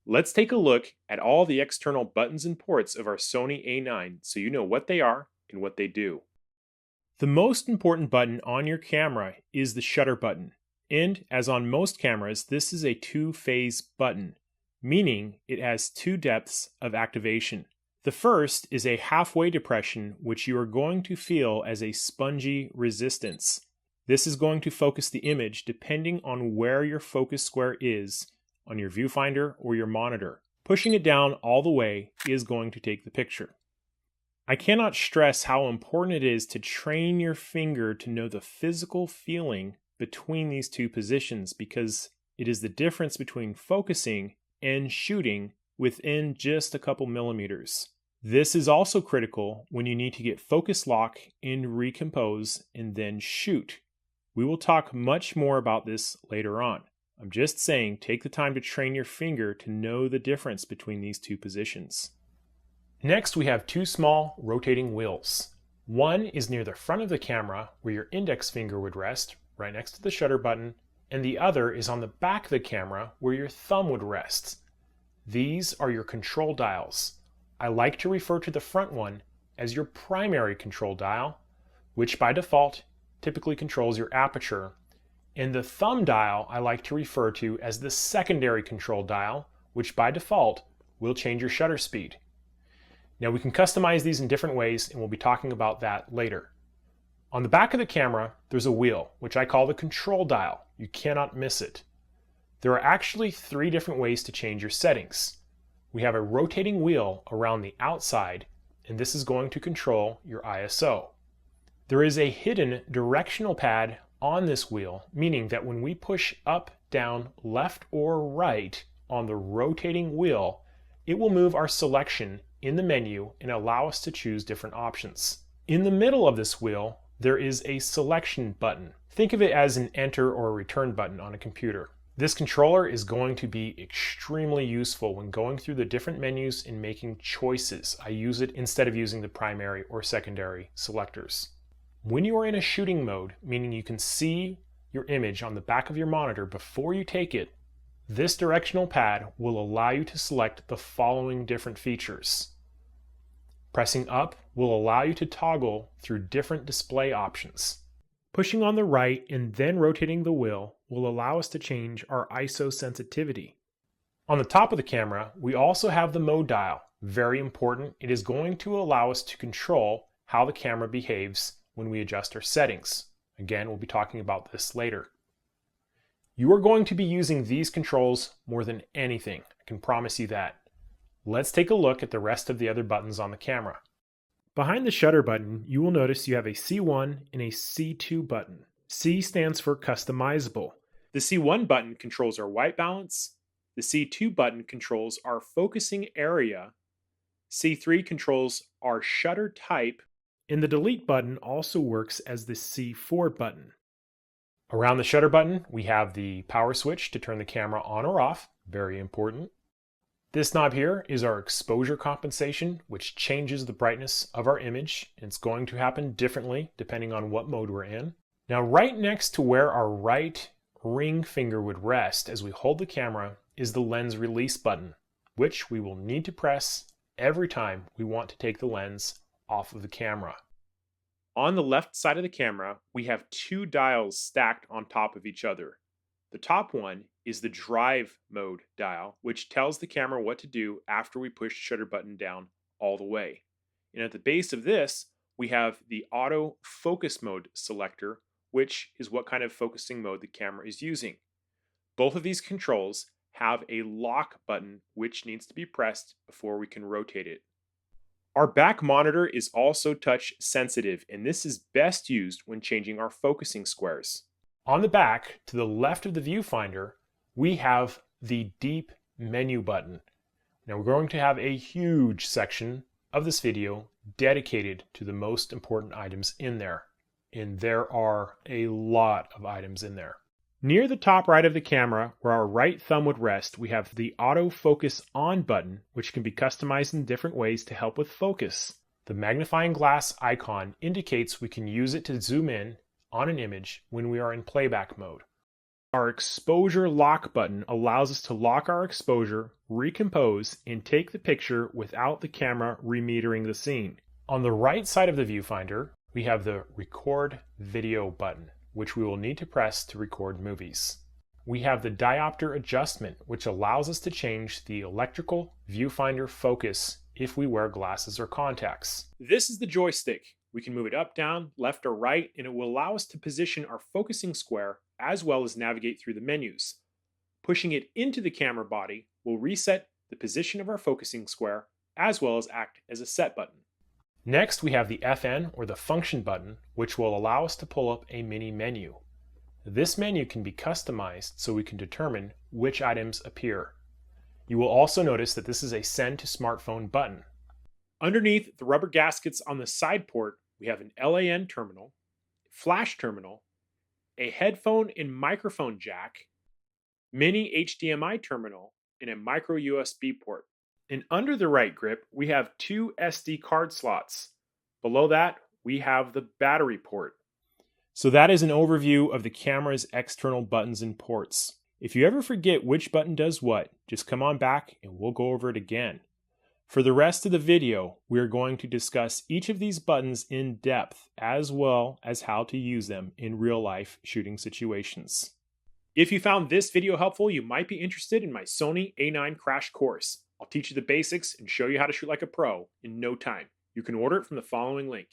Let's take a look at all the external buttons and ports of our Sony A9 so you know what they are and what they do. The most important button on your camera is the shutter button, and as on most cameras, this is a two-phase button, meaning it has two depths of activation. The first is a halfway depression, which you are going to feel as a spongy resistance. This is going to focus the image depending on where your focus square is on your viewfinder or your monitor. Pushing it down all the way is going to take the picture. I cannot stress how important it is to train your finger to know the physical feeling between these two positions, because it is the difference between focusing and shooting within just a couple millimeters. This is also critical when you need to get focus lock and recompose and then shoot. We will talk much more about this later on. I'm just saying, take the time to train your finger to know the difference between these two positions. Next, we have two small rotating wheels. One is near the front of the camera where your index finger would rest, right next to the shutter button, and the other is on the back of the camera where your thumb would rest. These are your control dials. I like to refer to the front one as your primary control dial, which by default typically controls your aperture, and the thumb dial I like to refer to as the secondary control dial, which by default will change your shutter speed. Now we can customize these in different ways, and we'll be talking about that later. On the back of the camera, there's a wheel, which I call the control dial. You cannot miss it. There are actually three different ways to change your settings. We have a rotating wheel around the outside, and this is going to control your ISO. There is a hidden directional pad on this wheel, meaning that when we push up, down, left, or right on the rotating wheel, it will move our selection in the menu and allow us to choose different options. In the middle of this wheel, there is a selection button. Think of it as an enter or return button on a computer. This controller is going to be extremely useful when going through the different menus and making choices. I use it instead of using the primary or secondary selectors. When you are in a shooting mode, meaning you can see your image on the back of your monitor before you take it, this directional pad will allow you to select the following different features. Pressing up will allow you to toggle through different display options. Pushing on the right and then rotating the wheel will allow us to change our ISO sensitivity. On the top of the camera, we also have the mode dial. Very important. It is going to allow us to control how the camera behaves when we adjust our settings. Again, we'll be talking about this later. You are going to be using these controls more than anything. I can promise you that. Let's take a look at the rest of the other buttons on the camera. Behind the shutter button, you will notice you have a C1 and a C2 button. C stands for customizable. The C1 button controls our white balance. The C2 button controls our focusing area. C3 controls our shutter type. And the delete button also works as the C4 button. Around the shutter button, we have the power switch to turn the camera on or off. Very important. This knob here is our exposure compensation, which changes the brightness of our image. It's going to happen differently depending on what mode we're in. Now, right next to where our right ring finger would rest as we hold the camera is the lens release button, which we will need to press every time we want to take the lens off of the camera. On the left side of the camera, we have two dials stacked on top of each other. The top one is the drive mode dial, which tells the camera what to do after we push the shutter button down all the way. And at the base of this, we have the auto focus mode selector, which is what kind of focusing mode the camera is using. Both of these controls have a lock button, which needs to be pressed before we can rotate it. Our back monitor is also touch sensitive, and this is best used when changing our focusing squares. On the back, to the left of the viewfinder, we have the deep menu button. Now we're going to have a huge section of this video dedicated to the most important items in there. And there are a lot of items in there. Near the top right of the camera, where our right thumb would rest, we have the Auto Focus On button, which can be customized in different ways to help with focus. The magnifying glass icon indicates we can use it to zoom in on an image when we are in playback mode. Our exposure lock button allows us to lock our exposure, recompose, and take the picture without the camera remetering the scene. On the right side of the viewfinder, we have the record video button, which we will need to press to record movies. We have the diopter adjustment, which allows us to change the electrical viewfinder focus if we wear glasses or contacts. This is the joystick. We can move it up, down, left, or right, and it will allow us to position our focusing square as well as navigate through the menus. Pushing it into the camera body will reset the position of our focusing square as well as act as a set button. Next, we have the FN or the function button, which will allow us to pull up a mini menu. This menu can be customized so we can determine which items appear. You will also notice that this is a send to smartphone button. Underneath the rubber gaskets on the side port, we have an LAN terminal, flash terminal, a headphone and microphone jack, mini HDMI terminal, and a micro USB port. And under the right grip, we have 2 SD card slots. Below that, we have the battery port. So that is an overview of the camera's external buttons and ports. If you ever forget which button does what, just come on back and we'll go over it again. For the rest of the video, we are going to discuss each of these buttons in depth, as well as how to use them in real-life shooting situations. If you found this video helpful, you might be interested in my Sony A9 crash course. I'll teach you the basics and show you how to shoot like a pro in no time. You can order it from the following link.